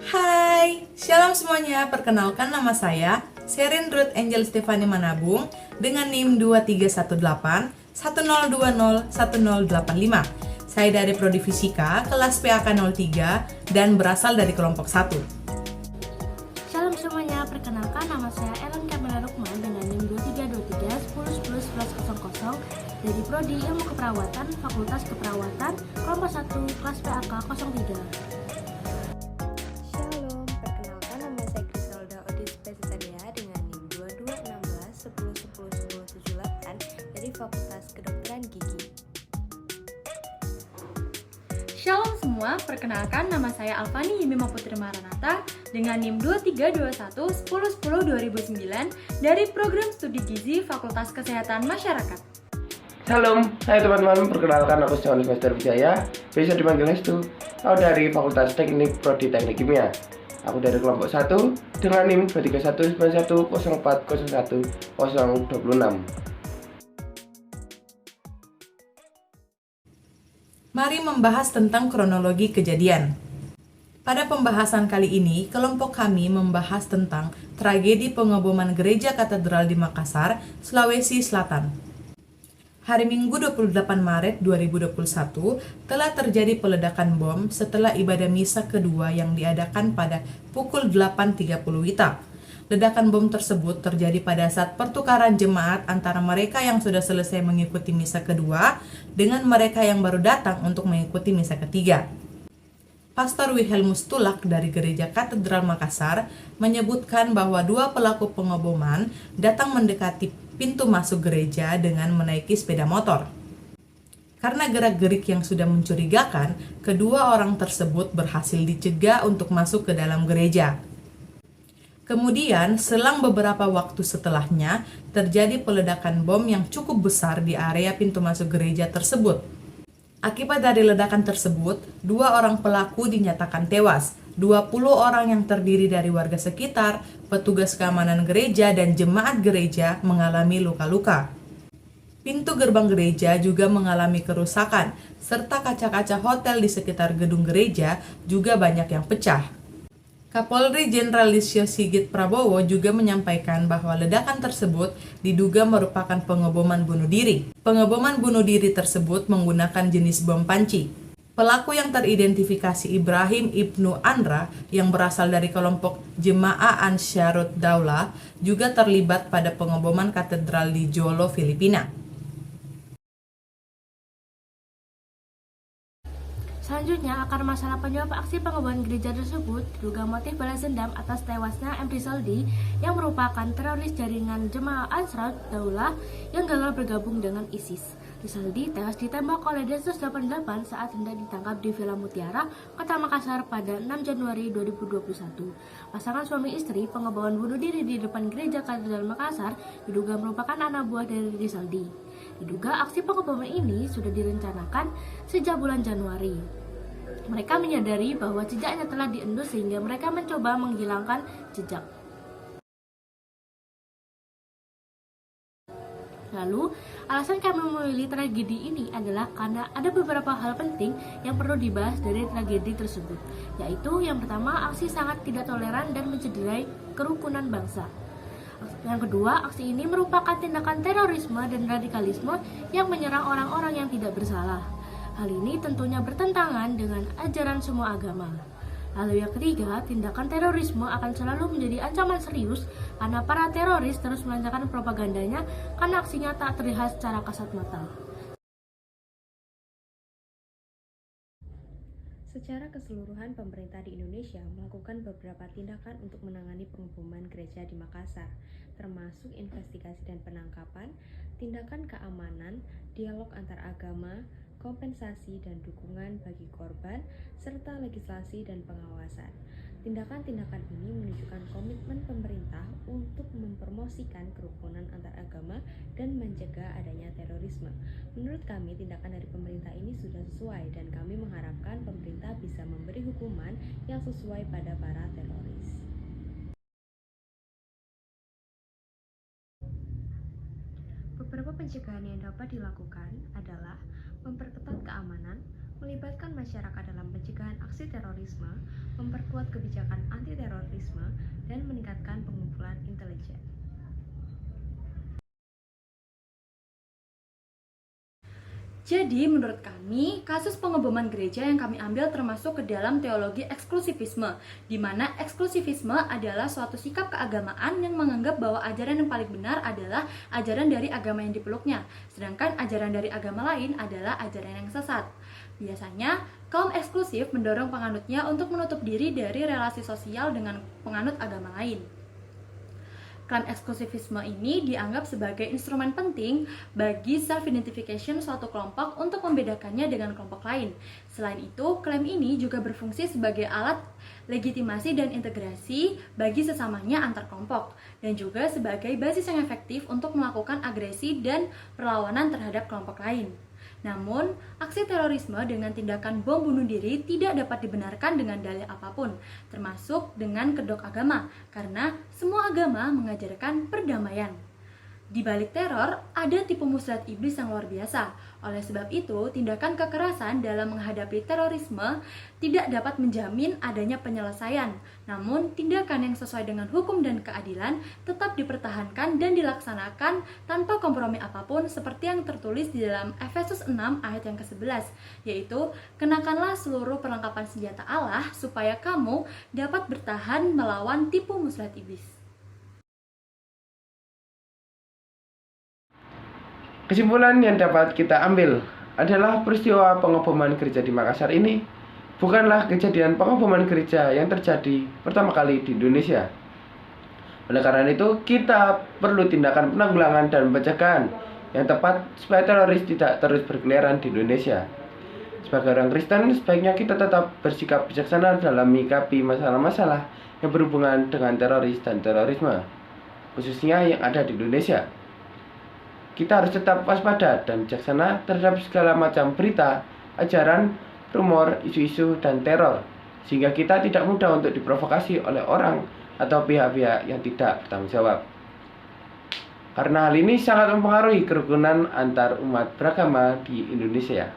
Hai, shalom semuanya. Perkenalkan nama saya Sherin Ruth Angel Stefani Manabung dengan NIM 2318 1020 1085. Saya dari Prodi Fisika, kelas PAK 03 dan berasal dari kelompok 1. Shalom semuanya, perkenalkan nama saya Ellen Kamila Lukman dengan NIM 2323 10 11 00 dari Prodi Ilmu Keperawatan, Fakultas Keperawatan, kelompok 1, kelas PAK 03. Shalom, perkenalkan nama saya Griselda Odis Pesitania dengan NIM 2216 10 10 10 78 dari Fakultas Kedokteran Gigi. Shalom semua, perkenalkan nama saya Alfani Yimima Putri Maranata dengan NIM 2321 10 10 2009 dari Program Studi Gizi Fakultas Kesehatan Masyarakat. Shalom, hai teman-teman, perkenalkan aku Stefan Semester Wijaya, biasa dipanggil Hestu. Aku dari Fakultas Teknik Prodi Teknik Kimia. Aku dari kelompok 1 dengan NIM 23191 0401 026. Mari membahas tentang kronologi kejadian. Pada pembahasan kali ini, kelompok kami membahas tentang tragedi pengeboman Gereja Katedral di Makassar, Sulawesi Selatan. Hari Minggu 28 Maret 2021 telah terjadi peledakan bom setelah ibadah misa kedua yang diadakan pada pukul 8.30 WITA. Ledakan bom tersebut terjadi pada saat pertukaran jemaat antara mereka yang sudah selesai mengikuti misa kedua dengan mereka yang baru datang untuk mengikuti misa ketiga. Pastor Wilhelmus Tulak dari Gereja Katedral Makassar menyebutkan bahwa dua pelaku pengeboman datang mendekati pintu masuk gereja dengan menaiki sepeda motor. Karena gerak-gerik yang sudah mencurigakan, kedua orang tersebut berhasil dicegah untuk masuk ke dalam gereja. Kemudian, selang beberapa waktu setelahnya, terjadi peledakan bom yang cukup besar di area pintu masuk gereja tersebut. Akibat dari ledakan tersebut, dua orang pelaku dinyatakan tewas. 20 orang yang terdiri dari warga sekitar, petugas keamanan gereja, dan jemaat gereja mengalami luka-luka. Pintu gerbang gereja juga mengalami kerusakan, serta kaca-kaca hotel di sekitar gedung gereja juga banyak yang pecah. Kapolri Jenderal Listio Sigit Prabowo juga menyampaikan bahwa ledakan tersebut diduga merupakan pengeboman bunuh diri. Pengeboman bunuh diri tersebut menggunakan jenis bom panci. Pelaku yang teridentifikasi Ibrahim Ibnu Andra yang berasal dari kelompok Jemaah Ansharut Daulah juga terlibat pada pengeboman katedral di Jolo, Filipina. Selanjutnya, akar masalah penyebab aksi pengeboman gereja tersebut diduga motif balas dendam atas tewasnya M. Rizaldi yang merupakan teroris jaringan Jemaah Ansharut Daulah yang gagal bergabung dengan ISIS. Rizaldi tewas ditembak oleh Densus 88 saat hendak ditangkap di Villa Mutiara, Kota Makassar pada 6 Januari 2021. Pasangan suami istri pengeboman bunuh diri di depan Gereja Katedral Makassar diduga merupakan anak buah dari Rizaldi. Diduga aksi pengeboman ini sudah direncanakan sejak bulan Januari. Mereka menyadari bahwa jejaknya telah diendus sehingga mereka mencoba menghilangkan jejak. Lalu, alasan kami memilih tragedi ini adalah karena ada beberapa hal penting yang perlu dibahas dari tragedi tersebut, yaitu yang pertama, aksi sangat tidak toleran dan mencederai kerukunan bangsa. Yang kedua, aksi ini merupakan tindakan terorisme dan radikalisme yang menyerang orang-orang yang tidak bersalah. Hal ini tentunya bertentangan dengan ajaran semua agama. Lalu yang ketiga, tindakan terorisme akan selalu menjadi ancaman serius karena para teroris terus melancarkan propagandanya karena aksinya tak terlihat secara kasat mata. Secara keseluruhan, pemerintah di Indonesia melakukan beberapa tindakan untuk menangani pengeboman gereja di Makassar, termasuk investigasi dan penangkapan, tindakan keamanan, dialog antar agama, kompensasi dan dukungan bagi korban, serta legislasi dan pengawasan. Tindakan-tindakan ini menunjukkan komitmen pemerintah untuk mempromosikan kerukunan antar agama dan mencegah adanya terorisme. Menurut kami, tindakan dari pemerintah ini sudah sesuai dan kami mengharapkan pemerintah bisa memberi hukuman yang sesuai pada para teroris. Beberapa pencegahan yang dapat dilakukan adalah memperketat keamanan, melibatkan masyarakat dalam pencegahan aksi terorisme, memperkuat kebijakan anti-terorisme, dan meningkatkan pengumpulan intelijen. Jadi, menurut kami, kasus pengeboman gereja yang kami ambil termasuk ke dalam teologi eksklusivisme, di mana eksklusivisme adalah suatu sikap keagamaan yang menganggap bahwa ajaran yang paling benar adalah ajaran dari agama yang dipeluknya, sedangkan ajaran dari agama lain adalah ajaran yang sesat. Biasanya, kaum eksklusif mendorong penganutnya untuk menutup diri dari relasi sosial dengan penganut agama lain. Klaim eksklusivisme ini dianggap sebagai instrumen penting bagi self-identification suatu kelompok untuk membedakannya dengan kelompok lain. Selain itu, klaim ini juga berfungsi sebagai alat legitimasi dan integrasi bagi sesamanya antar kelompok, dan juga sebagai basis yang efektif untuk melakukan agresi dan perlawanan terhadap kelompok lain. Namun, aksi terorisme dengan tindakan bom bunuh diri tidak dapat dibenarkan dengan dalih apapun, termasuk dengan kedok agama, karena semua agama mengajarkan perdamaian. Di balik teror, ada tipu muslihat iblis yang luar biasa. Oleh sebab itu, tindakan kekerasan dalam menghadapi terorisme tidak dapat menjamin adanya penyelesaian. Namun, tindakan yang sesuai dengan hukum dan keadilan tetap dipertahankan dan dilaksanakan tanpa kompromi apapun seperti yang tertulis di dalam Efesus 6 ayat yang ke-11, yaitu, kenakanlah seluruh perlengkapan senjata Allah supaya kamu dapat bertahan melawan tipu muslihat iblis. Kesimpulan yang dapat kita ambil adalah peristiwa pengeboman gereja di Makassar ini bukanlah kejadian pengeboman gereja yang terjadi pertama kali di Indonesia. Oleh karena itu, kita perlu tindakan penanggulangan dan pencegahan yang tepat supaya teroris tidak terus berkeliaran di Indonesia. Sebagai orang Kristen, sebaiknya kita tetap bersikap bijaksana dalam menyikapi masalah-masalah yang berhubungan dengan teroris dan terorisme, khususnya yang ada di Indonesia. Kita harus tetap waspada dan bijaksana terhadap segala macam berita, ajaran, rumor, isu-isu, dan teror, sehingga kita tidak mudah untuk diprovokasi oleh orang atau pihak-pihak yang tidak bertanggung jawab. Karena hal ini sangat mempengaruhi kerukunan antar umat beragama di Indonesia.